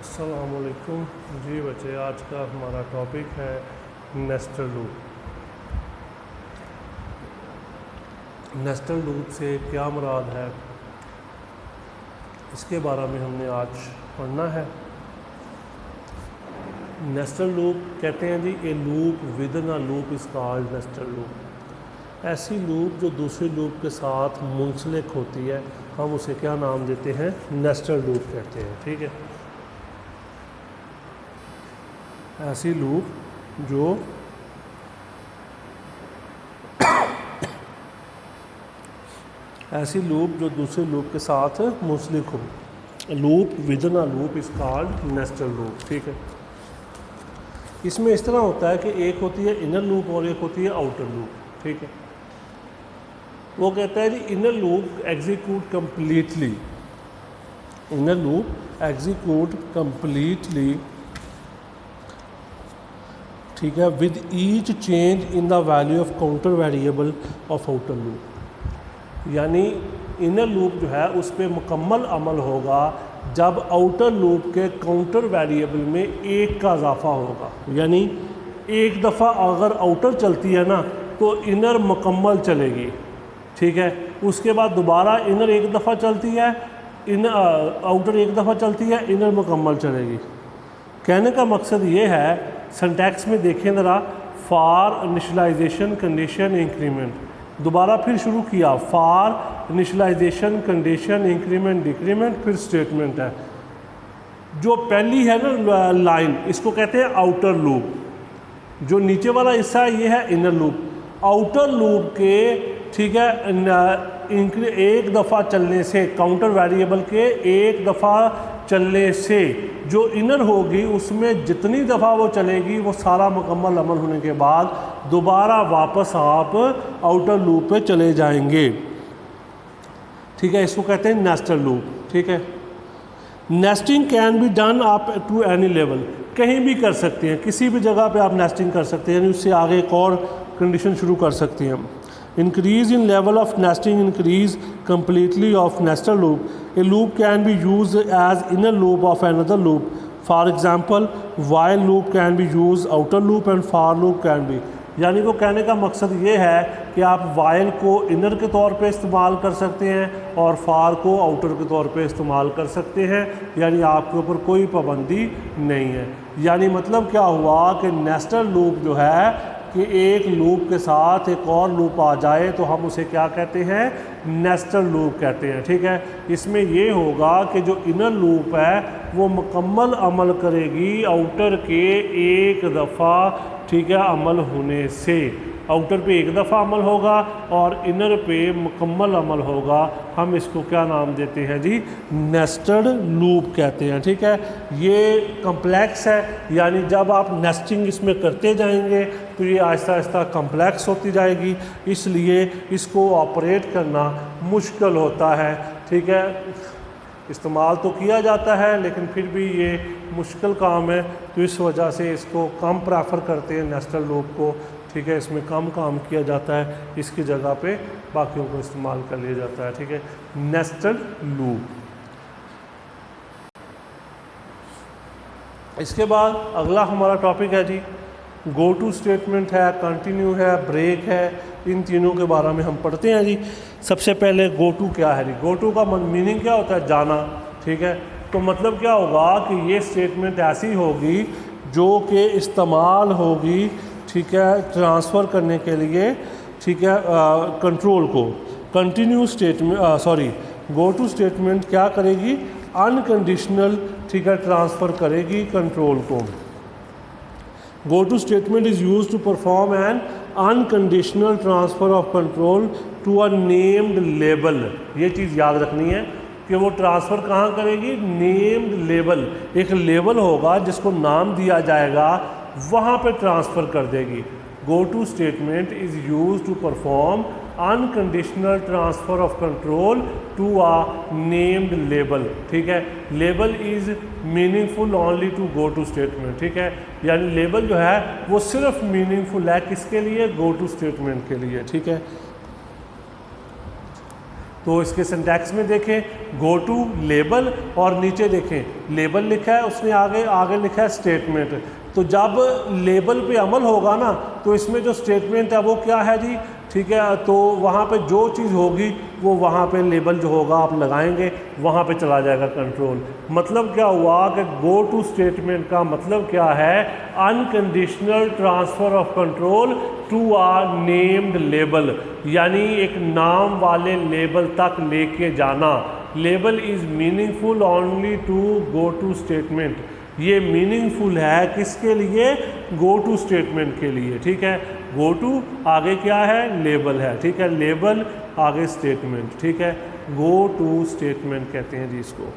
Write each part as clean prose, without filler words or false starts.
अस्सलामुअलैकुम जी बच्चे, आज का हमारा टॉपिक है नेस्टेड लूप। नेस्टेड लूप से क्या मुराद है, इसके बारे में हमने आज पढ़ना है। नेस्टेड लूप कहते हैं जी a loop within a loop is called nested loop. ऐसी लूप जो दूसरी लूप के साथ मुंसलिक होती है, हम उसे क्या नाम देते हैं, नेस्टेड लूप कहते हैं। ठीक है, ऐसी लूप जो दूसरे लूप के साथ मुंसलिक हो, loop within a loop is called nested loop. ठीक है, इसमें इस तरह होता है कि एक होती है इनर लूप और एक होती है आउटर लूप। ठीक है, वो कहता है जी inner loop execute completely, inner loop execute completely, ठीक है, with each change in the value of counter variable of outer loop. यानी इनर लूप जो है उस पर मुकम्मल अमल होगा जब आउटर लूप के काउंटर वेरिएबल में एक का इजाफा होगा। यानी एक दफ़ा अगर आउटर चलती है ना तो इनर मुकम्मल चलेगी। ठीक है, उसके बाद दोबारा इनर एक दफ़ा चलती है, आउटर एक दफ़ा चलती है, इनर मुकम्मल चलेगी। कहने का मकसद ये है, सिंटैक्स में देखें ज़रा, फॉर इनिशियलाइजेशन कंडीशन इंक्रीमेंट, दोबारा फिर शुरू किया, for initialization condition increment decrement, फिर स्टेटमेंट है। जो पहली है ना लाइन, इसको कहते हैं आउटर लूप। जो नीचे वाला हिस्सा है ये है इनर लूप। आउटर लूप के, ठीक है, एक दफ़ा चलने से, काउंटर वेरिएबल के एक दफ़ा चलने से जो इनर होगी उसमें जितनी दफ़ा वो चलेगी वो सारा मुकम्मल अमल होने के बाद दोबारा वापस आप आउटर लूप पे चले जाएंगे। ठीक है, इसको कहते हैं नेस्टेड लूप। ठीक है, nesting can be done up to any level, कहीं भी कर सकते हैं, किसी भी जगह पे आप नेस्टिंग कर सकते हैं, यानी उससे आगे एक और कंडीशन शुरू कर सकते हैं। Increase in level of nesting increase completely of nested loop. A loop can be used as inner loop of another loop. For example, while loop can be used outer loop and for loop can be. यानी वो कहने का मकसद ये है कि आप while को इनर के तौर पे इस्तेमाल कर सकते हैं और for को आउटर के तौर पे इस्तेमाल कर सकते हैं। यानी आपके ऊपर कोई पाबंदी नहीं है। यानी मतलब क्या हुआ कि नेस्टेड लूप जो है कि एक लूप के साथ एक और लूप आ जाए तो हम उसे क्या कहते हैं, नेस्टेड लूप कहते हैं। ठीक है, इसमें ये होगा कि जो इनर लूप है वो मुकम्मल अमल करेगी आउटर के एक दफ़ा, ठीक है, अमल होने से। आउटर पे एक दफ़ा अमल होगा और इनर पे मुकम्मल अमल होगा। हम इसको क्या नाम देते हैं जी, नेस्टेड लूप कहते हैं। ठीक है, ये कम्प्लेक्स है, यानी जब आप नेस्टिंग इसमें करते जाएंगे तो ये आहिस्ता आहिस्ता कम्प्लेक्स होती जाएगी, इसलिए इसको ऑपरेट करना मुश्किल होता है। ठीक है, इस्तेमाल तो किया जाता है लेकिन फिर भी ये मुश्किल काम है, तो इस वजह से इसको कम प्रेफर करते हैं नेस्टेड लूप को। ठीक है, इसमें कम काम किया जाता है, इसकी जगह पे बाकियों को इस्तेमाल कर लिया जाता है। ठीक है, नेस्टेड लूप। इसके बाद अगला हमारा टॉपिक है जी गो टू स्टेटमेंट है, कंटिन्यू है, ब्रेक है। इन तीनों के बारे में हम पढ़ते हैं जी। सबसे पहले गो टू क्या है जी, गो टू का मीनिंग क्या होता है, जाना। ठीक है, तो मतलब क्या होगा कि ये स्टेटमेंट ऐसी होगी जो कि इस्तेमाल होगी, ठीक है, ट्रांसफ़र करने के लिए, ठीक है, कंट्रोल को। Continue statement go to statement क्या करेगी, अनकंडीशनल, ठीक है, ट्रांसफ़र करेगी कंट्रोल को। Go to statement is use to perform an unconditional transfer of control to a named label. ये चीज़ याद रखनी है कि वो ट्रांसफ़र कहाँ करेगी, नेम्ड लेबल, एक लेबल होगा जिसको नाम दिया जाएगा, वहाँ पे ट्रांसफ़र कर देगी। Go to statement is use to perform unconditional transfer of control to a named label. ठीक है, label is meaningful only to go to statement. ठीक है, यानी लेबल जो है वो सिर्फ मीनिंगफुल है किसके लिए, गो टू स्टेटमेंट के लिए। ठीक है, तो इसके सिंटैक्स में देखें गो टू लेबल और नीचे देखें लेबल लिखा है, उसने आगे लिखा है स्टेटमेंट। तो जब लेबल पे अमल होगा ना तो इसमें जो स्टेटमेंट है वो क्या है जी, ठीक है। तो वहाँ पे जो चीज़ होगी वो वहाँ पे लेबल जो होगा आप लगाएंगे वहाँ पे चला जाएगा कंट्रोल। मतलब क्या हुआ कि गो टू स्टेटमेंट का मतलब क्या है, unconditional transfer of control to a named label, यानी एक नाम वाले लेबल तक लेके जाना। Label is meaningful only to go to statement. ये मीनिंगफुल है किसके लिए, गो टू स्टेटमेंट के लिए, ठीक है। गो टू आगे क्या है, लेबल है, ठीक है। लेबल आगे स्टेटमेंट, ठीक है। गो टू स्टेटमेंट कहते हैं जी इसको।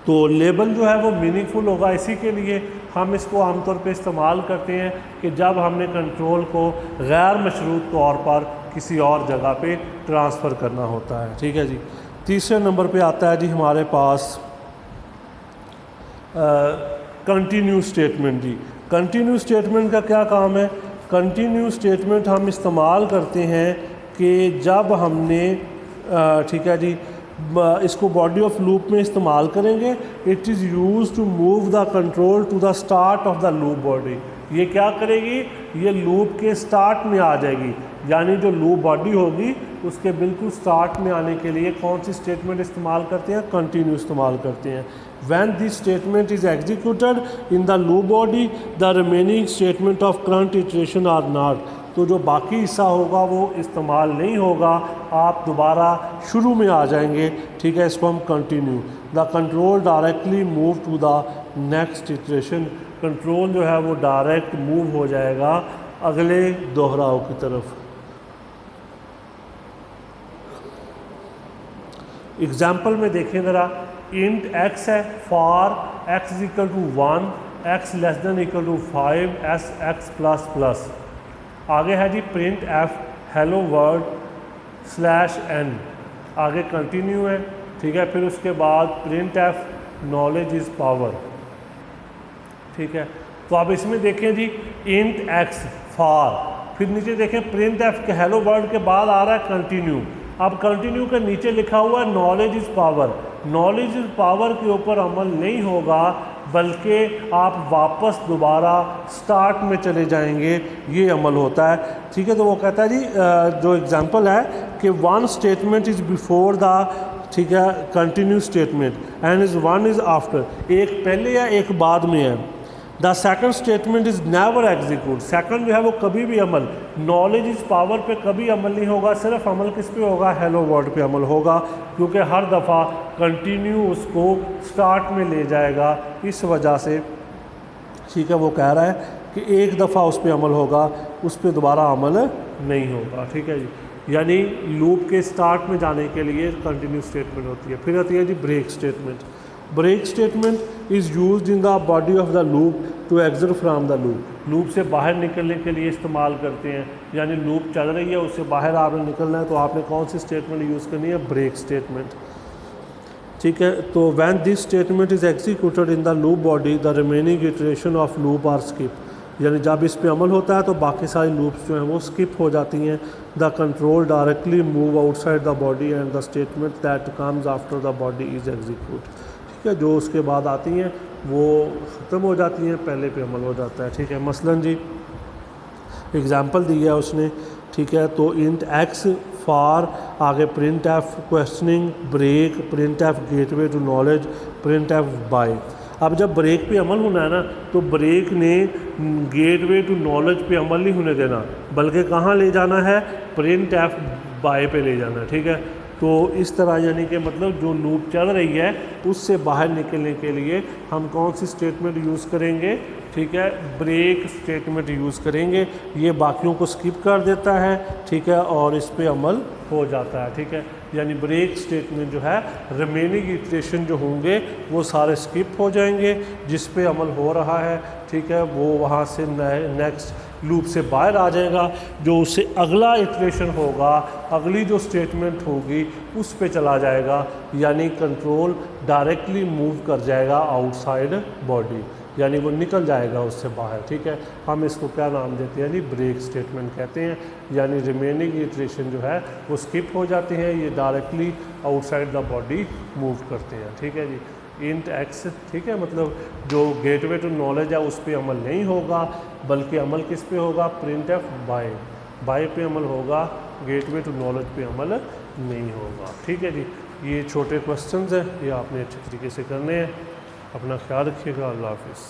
तो लेबल जो है वो मीनिंगफुल होगा, इसी के लिए हम इसको आमतौर पे इस्तेमाल करते हैं कि जब हमने कंट्रोल को गैर मशरूत तौर पर किसी और जगह पे ट्रांसफ़र करना होता है, ठीक है जी। तीसरे नंबर पे आता है जी हमारे पास कंटिन्यू स्टेटमेंट जी। कंटिन्यू स्टेटमेंट का क्या काम है, कंटिन्यू स्टेटमेंट हम इस्तेमाल करते हैं कि जब हमने ठीक है जी इसको बॉडी ऑफ लूप में इस्तेमाल करेंगे। It is use to move the control to the start of the loop body. ये क्या करेगी, ये लूप के स्टार्ट में आ जाएगी, यानी जो लूप बॉडी होगी उसके बिल्कुल स्टार्ट में आने के लिए कौन सी स्टेटमेंट इस्तेमाल करते हैं, कंटिन्यू इस्तेमाल करते हैं। When this statement is executed in the loop body, the remaining statement of current iteration are not। तो जो बाकी हिस्सा होगा वो इस्तेमाल नहीं होगा, आप दोबारा शुरू में आ जाएंगे, ठीक है। इसको हम continue. The control directly move to the next iteration. Control जो है वो डायरेक्ट मूव हो जाएगा अगले दोहराव की तरफ। एग्जाम्पल में देखें ज़रा, इंट x है, for x is equal to 1, x less than equal to 5, x plus plus. आगे है जी print f hello world /n। आगे कंटिन्यू है, ठीक है। फिर उसके बाद print f knowledge is power, ठीक है। तो आप इसमें देखें जी इंट x फॉर, फिर नीचे देखें प्रिंट f के हेलो वर्ल्ड के बाद आ रहा है कंटिन्यू। अब कंटिन्यू के नीचे लिखा हुआ है knowledge is power. Knowledge is power के ऊपर अमल नहीं होगा, बल्कि आप वापस दोबारा स्टार्ट में चले जाएंगे, ये अमल होता है, ठीक है। तो वो कहता है जी जो एग्जांपल है कि one statement is before the, ठीक है, continue statement and is one is after, एक पहले या एक बाद में है। The second statement is never execute. Second जो है वो कभी भी अमल, नॉलेज इज़ पावर पे कभी अमल नहीं होगा, सिर्फ अमल किस पे होगा, हेलो वर्ल्ड पे अमल होगा, क्योंकि हर दफ़ा कंटिन्यू उसको स्टार्ट में ले जाएगा। इस वजह से, ठीक है, वो कह रहा है कि एक दफ़ा उस पर अमल होगा, उस पर दोबारा अमल नहीं होगा, ठीक है जी। यानी लूप के स्टार्ट में जाने के लिए कंटिन्यू स्टेटमेंट होती है। फिर आती है जी break statement. Break statement is used in the body of the loop to exit from the loop. Loop से बाहर निकलने के लिए इस्तेमाल करते हैं, यानी लूप चल रही है उससे बाहर आपने निकलना है तो आपने कौन सी स्टेटमेंट यूज़ करनी है, ब्रेक स्टेटमेंट, ठीक है। तो when this statement is executed in the loop body the remaining iteration of loop are skip. यानी जब इस पे अमल होता है तो बाकी सारी लूप्स जो हैं वो स्किप हो जाती हैं। The control directly move outside the body and the statement that comes after the body is execute, ठीक है। जो उसके बाद आती हैं वो ख़त्म हो जाती हैं, पहले पे अमल हो जाता है, ठीक है। मसलन जी एग्जांपल दिया है उसने, ठीक है। तो इंट x फॉर, आगे print f questioning, break, print f gateway to knowledge, print f bye. अब जब ब्रेक पे अमल होना है ना तो ब्रेक ने गेटवे टू नॉलेज पे अमल नहीं होने देना, बल्कि कहाँ ले जाना है, प्रिंट f बाय पे ले जाना है, ठीक है। तो इस तरह यानी कि मतलब जो लूप चल रही है उससे बाहर निकलने के लिए हम कौन सी स्टेटमेंट यूज़ करेंगे, ठीक है, ब्रेक स्टेटमेंट यूज़ करेंगे। ये बाकियों को स्किप कर देता है, ठीक है, और इस पे अमल हो जाता है, ठीक है। यानी ब्रेक स्टेटमेंट जो है रिमेनिंग इटरेशन जो होंगे वो सारे स्किप हो जाएंगे, जिस पे अमल हो रहा है, ठीक है, वो वहाँ से नेक्स्ट लूप से बाहर आ जाएगा। जो उससे अगला इटरेशन होगा, अगली जो स्टेटमेंट होगी उस पे चला जाएगा, यानी कंट्रोल डायरेक्टली मूव कर जाएगा आउटसाइड बॉडी। यानी वो निकल जाएगा उससे बाहर, ठीक है। हम इसको क्या नाम देते हैं जी, ब्रेक स्टेटमेंट कहते हैं। यानी रिमेनिंग इटरेशन जो है वो स्किप हो जाते हैं, ये directly outside the body move करते हैं, ठीक है जी। इंट एक्स, ठीक है, मतलब जो गेटवे टू नॉलेज है उस पर अमल नहीं होगा, बल्कि अमल किस पे होगा, प्रिंट एफ बाय पे अमल होगा, गेटवे टू नॉलेज पे अमल नहीं होगा, ठीक है जी। ये छोटे क्वेश्चंस हैं, ये आपने अच्छे तरीके से करने हैं। अपना ख्याल रखिएगा। अल्लाह हाफिज़।